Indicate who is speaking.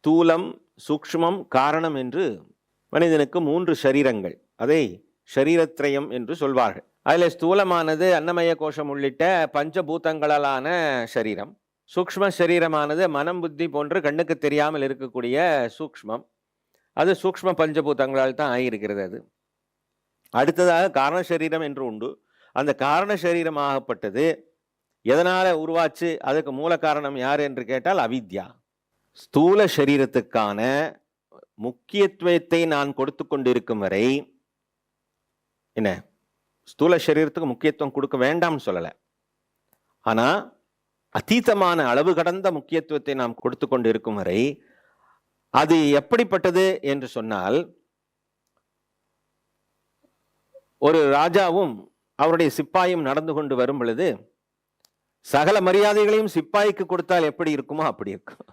Speaker 1: ஸ்தூலம், சூக்ஷ்மம், காரணம் என்று மனிதனுக்கு 3 சரீரங்கள், அதை ஷரீரத்ரயம் என்று சொல்வார்கள். அதில் ஸ்தூலமானது அன்னமய கோஷம் உள்ளிட்ட பஞ்சபூதங்களாலான சரீரம். சூக்ஷ்ம சரீரமானது மனம், புத்தி போன்று கண்ணுக்கு தெரியாமல் இருக்கக்கூடிய சூக்ஷ்மம். அது சூக்ஷ்ம பஞ்சபூதங்களால் தான் ஆகியிருக்கிறது. அது அடுத்ததாக காரண சரீரம் என்று உண்டு. அந்த காரண சரீரமாகப்பட்டது எதனால் உருவாச்சு, அதுக்கு மூல காரணம் யார் என்று கேட்டால் அவித்யா. ஸ்தூல சரீரத்துக்கான முக்கியத்துவத்தை நான் கொடுத்து கொண்டிருக்கும் வரை என்ன, ஸ்தூல சரீரத்துக்கு முக்கியத்துவம் கொடுக்க வேண்டாம்னு சொல்லலை. ஆனால் அதீதமான அளவு கடந்த முக்கியத்துவத்தை நாம் கொடுத்து கொண்டு இருக்கும் வரை அது எப்படிப்பட்டது என்று சொன்னால், ஒரு ராஜாவும் அவருடைய சிப்பாயும் நடந்து கொண்டு வரும் பொழுது சகல மரியாதைகளையும் சிப்பாய்க்கு கொடுத்தால் எப்படி இருக்குமோ அப்படி இருக்கும்.